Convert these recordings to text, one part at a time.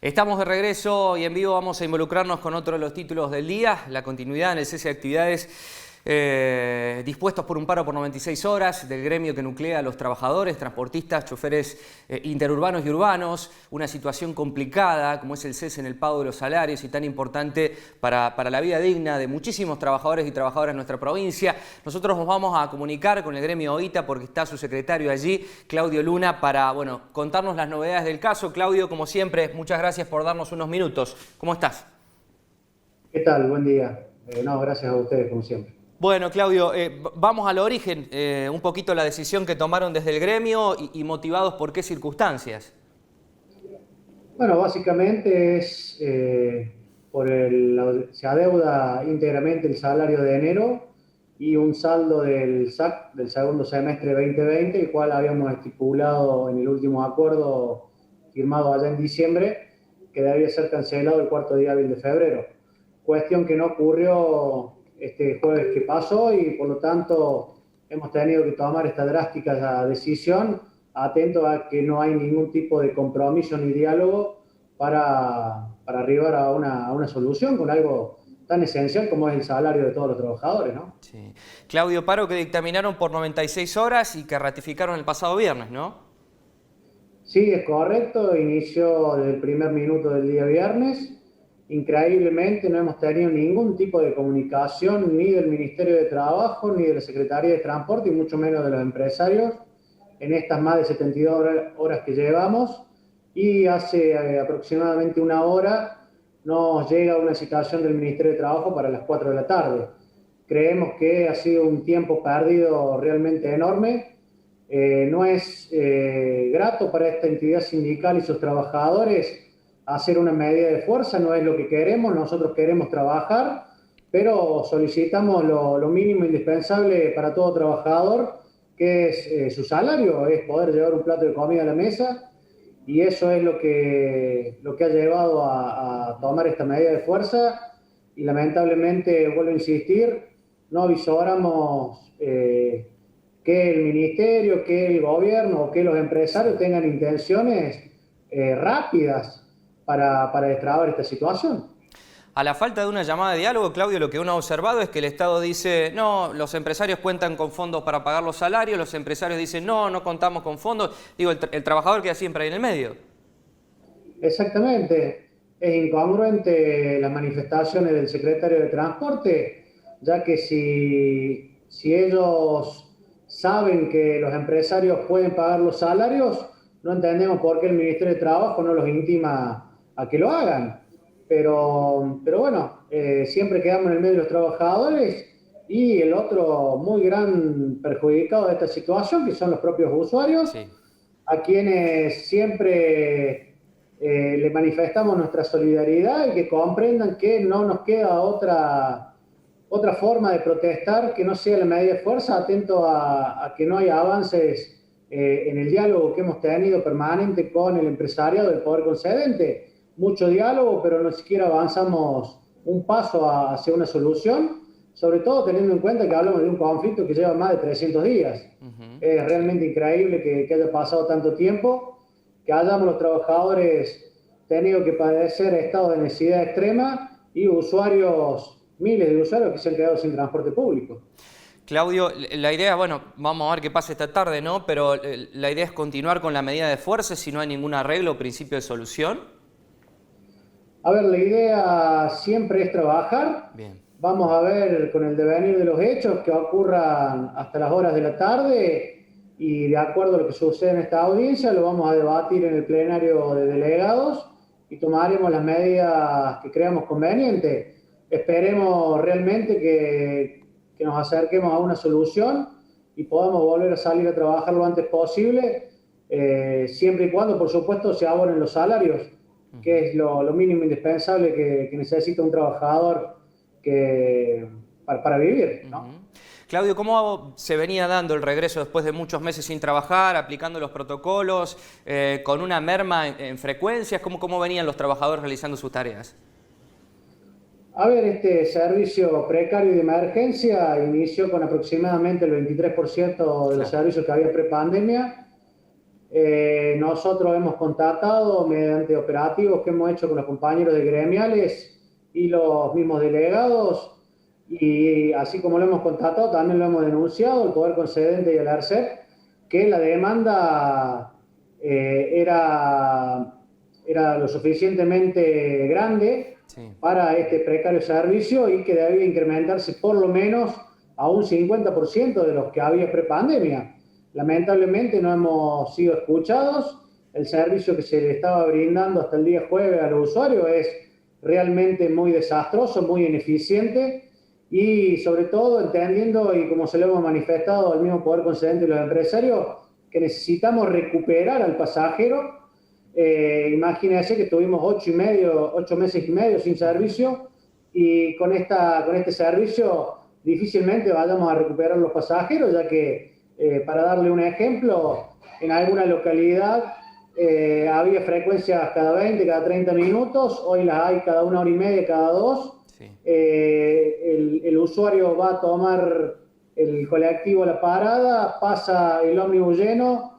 Estamos de regreso y en vivo vamos a involucrarnos con otro de los títulos del día, la continuidad en el cese de actividades dispuestos por un paro por 96 horas del gremio que nuclea a los trabajadores, transportistas, choferes interurbanos y urbanos, una situación complicada como es el cese en el pago de los salarios y tan importante para la vida digna de muchísimos trabajadores y trabajadoras de nuestra provincia. Nosotros nos vamos a comunicar con el gremio OITA porque está su secretario allí, Claudio Luna, para contarnos las novedades del caso. Claudio, como siempre, muchas gracias por darnos unos minutos. ¿Cómo estás? ¿Qué tal? Buen día. Gracias a ustedes, como siempre. Bueno, Claudio, vamos al origen, un poquito la decisión que tomaron desde el gremio y motivados por qué circunstancias. Bueno, básicamente es se adeuda íntegramente el salario de enero y un saldo del SAC del segundo semestre 2020, el cual habíamos estipulado en el último acuerdo firmado allá en diciembre, que debía ser cancelado el cuarto día hábil de febrero. Cuestión que no ocurrió este jueves que pasó y por lo tanto hemos tenido que tomar esta drástica decisión, atento a que no hay ningún tipo de compromiso ni diálogo para arribar a una solución con algo tan esencial como es el salario de todos los trabajadores, ¿no? Sí. Claudio, paro que dictaminaron por 96 horas y que ratificaron el pasado viernes, ¿no? Sí, es correcto, inició desde el primer minuto del día viernes. Increíblemente no hemos tenido ningún tipo de comunicación ni del Ministerio de Trabajo, ni de la Secretaría de Transporte, y mucho menos de los empresarios, en estas más de 72 horas que llevamos. Y hace aproximadamente una hora nos llega una citación del Ministerio de Trabajo para las 4 de la tarde. Creemos que ha sido un tiempo perdido realmente enorme. No es grato para esta entidad sindical y sus trabajadores hacer una medida de fuerza, no es lo que queremos. Nosotros queremos trabajar, pero solicitamos lo mínimo indispensable para todo trabajador, que es su salario, es poder llevar un plato de comida a la mesa, y eso es lo que ha llevado a tomar esta medida de fuerza. Y lamentablemente, vuelvo a insistir, no avisoramos que el ministerio, que el gobierno o que los empresarios tengan intenciones rápidas para destrabar esta situación. A la falta de una llamada de diálogo, Claudio, lo que uno ha observado es que el Estado dice, no, los empresarios cuentan con fondos para pagar los salarios, los empresarios dicen, no, no contamos con fondos. Digo, el trabajador queda siempre ahí en el medio. Exactamente. Es incongruente las manifestaciones del secretario de Transporte, ya que si ellos saben que los empresarios pueden pagar los salarios, no entendemos por qué el Ministerio de Trabajo no los intima a que lo hagan. Pero bueno, siempre quedamos en el medio de los trabajadores, y el otro muy gran perjudicado de esta situación, que son los propios usuarios, Sí. a quienes siempre le manifestamos nuestra solidaridad y que comprendan que no nos queda otra forma de protestar que no sea la medida de fuerza, atento a que no haya avances en el diálogo que hemos tenido permanente con el empresariado del poder concedente. Mucho diálogo, pero no siquiera avanzamos un paso hacia una solución, sobre todo teniendo en cuenta que hablamos de un conflicto que lleva más de 300 días. Es realmente increíble que haya pasado tanto tiempo, que hayamos los trabajadores tenido que padecer estados de necesidad extrema y miles de usuarios que se han quedado sin transporte público. Claudio, la idea, bueno, vamos a ver qué pasa esta tarde, ¿no? Pero la idea es continuar con la medida de fuerza si no hay ningún arreglo o principio de solución. A ver, la idea siempre es trabajar. Bien. Vamos a ver con el devenir de los hechos que ocurran hasta las horas de la tarde, y de acuerdo a lo que sucede en esta audiencia lo vamos a debatir en el plenario de delegados y tomaremos las medidas que creamos convenientes. Esperemos realmente que nos acerquemos a una solución y podamos volver a salir a trabajar lo antes posible, siempre y cuando, por supuesto, se abonen los salarios, que es lo mínimo indispensable que necesita un trabajador para vivir, ¿no? Claudio, ¿cómo se venía dando el regreso después de muchos meses sin trabajar, aplicando los protocolos, con una merma en frecuencias? ¿Cómo venían los trabajadores realizando sus tareas? A ver, este servicio precario y de emergencia inició con aproximadamente el 23% de los servicios que había prepandemia. Nosotros hemos contactado mediante operativos que hemos hecho con los compañeros de gremiales y los mismos delegados, y así como lo hemos contactado, también lo hemos denunciado al Poder Concedente y al ARCEP, que la demanda era lo suficientemente grande para este precario servicio y que debía incrementarse por lo menos a un 50% de los que había prepandemia. Lamentablemente no hemos sido escuchados. El servicio que se le estaba brindando hasta el día jueves a los usuarios es realmente muy desastroso, muy ineficiente, y sobre todo entendiendo, y como se lo hemos manifestado al mismo Poder Concedente y los empresarios, que necesitamos recuperar al pasajero. Imagínense que tuvimos 8 meses y medio sin servicio, y con este servicio difícilmente vayamos a recuperar los pasajeros, ya que, para darle un ejemplo, en alguna localidad había frecuencias cada 20, cada 30 minutos, hoy las hay cada 1 hora y media, cada 2. Sí. El usuario va a tomar el colectivo a la parada, pasa el ómnibus lleno,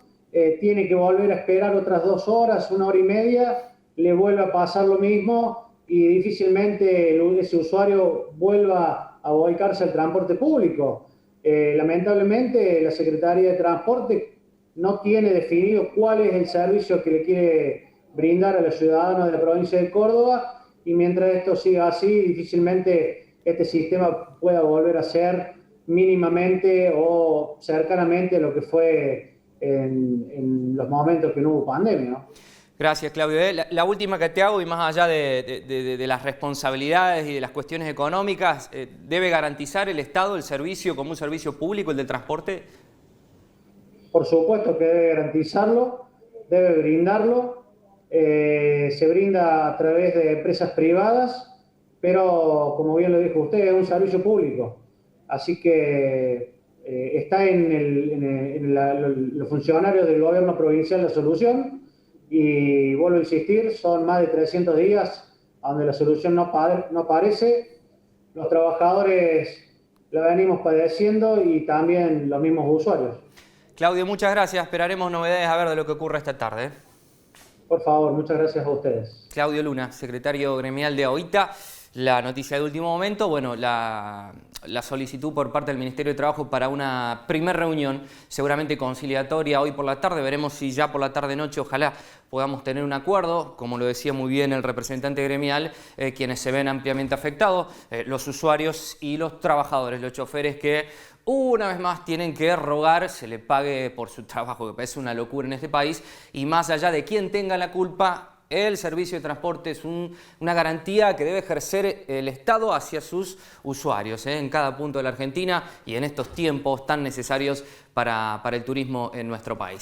tiene que volver a esperar otras 2 horas, 1 hora y media, le vuelve a pasar lo mismo y difícilmente ese usuario vuelva a volcarse al transporte público. Lamentablemente la Secretaría de Transporte no tiene definido cuál es el servicio que le quiere brindar a los ciudadanos de la provincia de Córdoba, y mientras esto siga así, difícilmente este sistema pueda volver a ser mínimamente o cercanamente lo que fue en los momentos que no hubo pandemia, ¿no? Gracias, Claudio. La última que te hago, y más allá de las responsabilidades y de las cuestiones económicas, ¿debe garantizar el Estado el servicio como un servicio público, el del transporte? Por supuesto que debe garantizarlo, debe brindarlo. Se brinda a través de empresas privadas, pero como bien lo dijo usted, es un servicio público. Así que está en los funcionarios del gobierno provincial la solución, y vuelvo a insistir, son más de 300 días donde la solución no aparece. Los trabajadores la venimos padeciendo y también los mismos usuarios. Claudio, muchas gracias. Esperaremos novedades a ver de lo que ocurre esta tarde. Por favor, muchas gracias a ustedes. Claudio Luna, secretario gremial de AOITA. La noticia de último momento, bueno, la solicitud por parte del Ministerio de Trabajo para una primera reunión, seguramente conciliatoria hoy por la tarde. Veremos si ya por la tarde-noche, ojalá podamos tener un acuerdo, como lo decía muy bien el representante gremial, quienes se ven ampliamente afectados, los usuarios y los trabajadores, los choferes que una vez más tienen que rogar se le pague por su trabajo, que parece una locura en este país, y más allá de quién tenga la culpa, el servicio de transporte es una garantía que debe ejercer el Estado hacia sus usuarios, en cada punto de la Argentina y en estos tiempos tan necesarios para el turismo en nuestro país.